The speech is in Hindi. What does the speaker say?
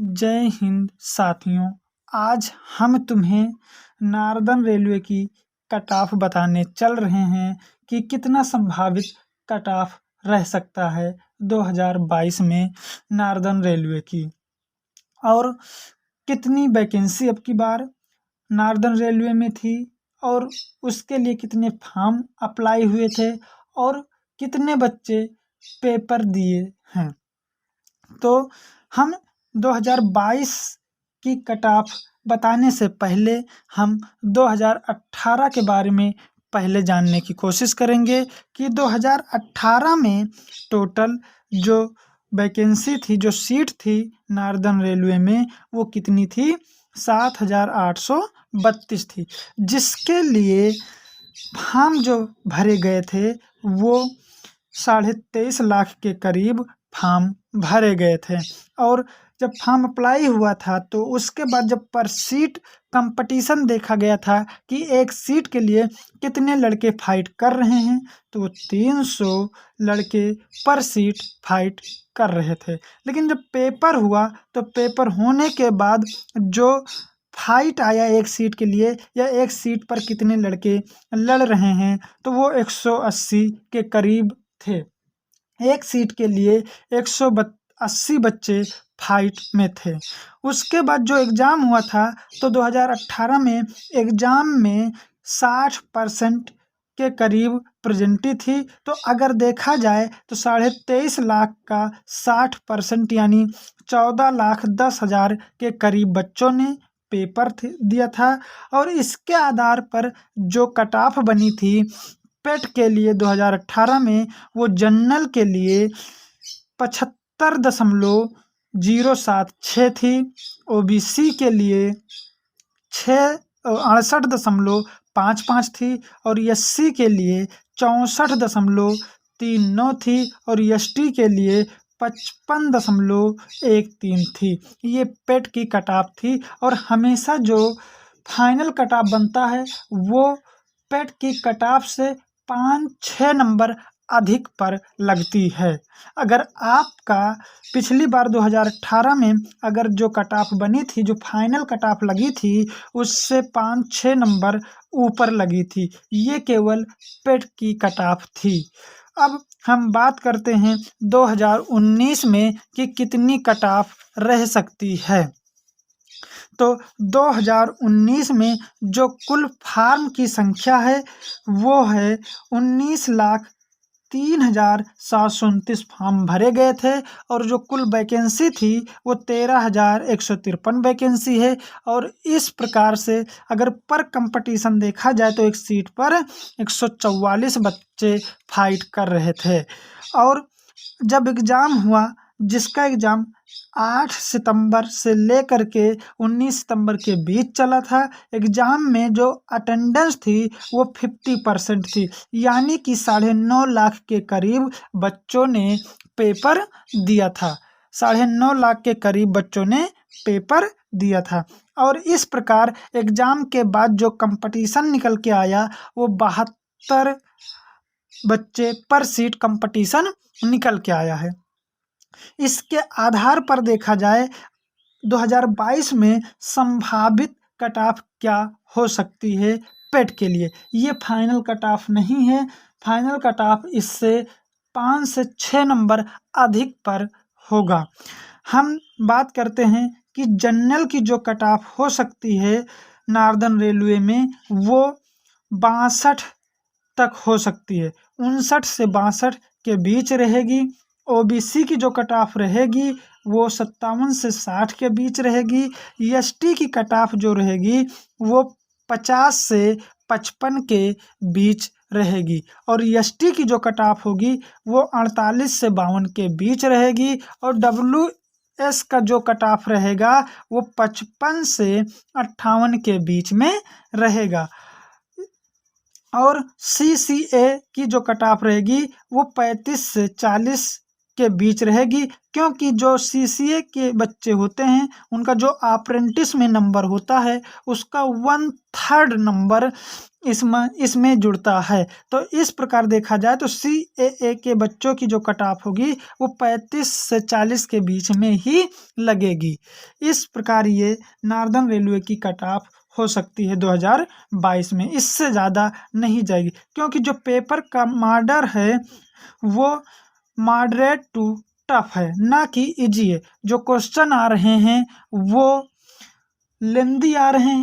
जय हिंद साथियों। आज हम तुम्हें नार्दर्न रेलवे की कट ऑफ बताने चल रहे हैं कि कितना संभावित कट ऑफ रह सकता है 2022 में नार्दर्न रेलवे की, और कितनी वैकेंसी अब की बार नार्दर्न रेलवे में थी, और उसके लिए कितने फॉर्म अप्लाई हुए थे, और कितने बच्चे पेपर दिए हैं। तो हम 2022 की कट ऑफ बताने से पहले हम 2018 के बारे में पहले जानने की कोशिश करेंगे कि 2018 में टोटल जो वैकेंसी थी, जो सीट थी नार्दर्न रेलवे में, वो कितनी थी? 7,832 थी, जिसके लिए फॉर्म जो भरे गए थे वो 23.5 लाख के करीब फॉर्म भरे गए थे। और जब फॉर्म अप्लाई हुआ था तो उसके बाद जब पर सीट कंपटीशन देखा गया था कि एक सीट के लिए कितने लड़के फाइट कर रहे हैं, तो 300 लड़के पर सीट फाइट कर रहे थे। लेकिन जब पेपर हुआ तो पेपर होने के बाद जो फाइट आया एक सीट के लिए, या एक सीट पर कितने लड़के लड़ रहे हैं, तो वो 180 के करीब थे। एक सीट के लिए 180 बच्चे फाइट में थे। उसके बाद जो एग्ज़ाम हुआ था तो 2018 में एग्ज़ाम में 60% के करीब प्रेजेंटी थी। तो अगर देखा जाए तो 23.5 लाख का 60% यानी 14,10,000 के करीब बच्चों ने पेपर दिया था। और इसके आधार पर जो कट ऑफ बनी थी पेट के लिए 2018 में, वो जनरल के लिए 75.076 थी, ओबीसी के लिए 68.55 थी, और एससी के लिए 64.39 थी, और एसटी के लिए 55.13 थी। ये पेट की कट ऑफ थी। और हमेशा जो फाइनल कट ऑफ बनता है वो पेट की कट ऑफ से 5-6 नंबर अधिक पर लगती है। अगर आपका पिछली बार 2018 में अगर जो कट ऑफ बनी थी, जो फाइनल कट ऑफ लगी थी, उससे 5-6 नंबर ऊपर लगी थी। ये केवल पेट की कट ऑफ थी। अब हम बात करते हैं 2019 में कि कितनी कट ऑफ रह सकती है। तो 2019 में जो कुल फार्म की संख्या है वो है 19,03,729 फॉर्म भरे गए थे, और जो कुल वैकेंसी थी वो 13,153 वैकेंसी है। और इस प्रकार से अगर पर कंपटीशन देखा जाए तो एक सीट पर 144 बच्चे फाइट कर रहे थे। और जब एग्ज़ाम हुआ, जिसका एग्ज़ाम 8 सितंबर से लेकर के 19 सितंबर के बीच चला था, एग्ज़ाम में जो अटेंडेंस थी वो 50% थी, यानी कि 9.5 लाख के करीब बच्चों ने पेपर दिया था। 9.5 लाख के करीब बच्चों ने पेपर दिया था। और इस प्रकार एग्ज़ाम के बाद जो कंपटीशन निकल के आया वो 72 बच्चे पर सीट कंपटीशन निकल के आया है। इसके आधार पर देखा जाए 2022 में संभावित कट ऑफ क्या हो सकती है पेट के लिए। ये फाइनल कट ऑफ नहीं है। फाइनल कट ऑफ इससे 5 से 6 नंबर अधिक पर होगा। हम बात करते हैं कि जनरल की जो कट ऑफ हो सकती है नार्दर्न रेलवे में, वो 62 तक हो सकती है। 59 से 62 के बीच रहेगी। ओबीसी की जो कट ऑफ रहेगी वो 57 से 60 के बीच रहेगी। एसटी की कट ऑफ जो रहेगी वो 50 से 55 के बीच रहेगी। और एसटी की जो कट ऑफ होगी वो 48 से 52 के बीच रहेगी। और डब्ल्यूएस का जो कट ऑफ रहेगा वो 55 से 58 के बीच में रहेगा। और सीसीए की जो कट ऑफ रहेगी वो 35 से 40 के बीच रहेगी, क्योंकि जो CCA के बच्चे होते हैं उनका जो अप्रेंटिस में नंबर होता है उसका 1/3 नंबर इसमें जुड़ता है। तो इस प्रकार देखा जाए तो CAA के बच्चों की जो कट ऑफ होगी वो 35 से 40 के बीच में ही लगेगी। इस प्रकार ये नॉर्दर्न रेलवे की कट ऑफ हो सकती है 2022 में, इससे ज़्यादा नहीं जाएगी, क्योंकि जो पेपर का मॉडल है वो मॉडरेट टू टफ है, ना कि इजी है। जो क्वेश्चन आ रहे हैं वो लेंदी आ रहे हैं।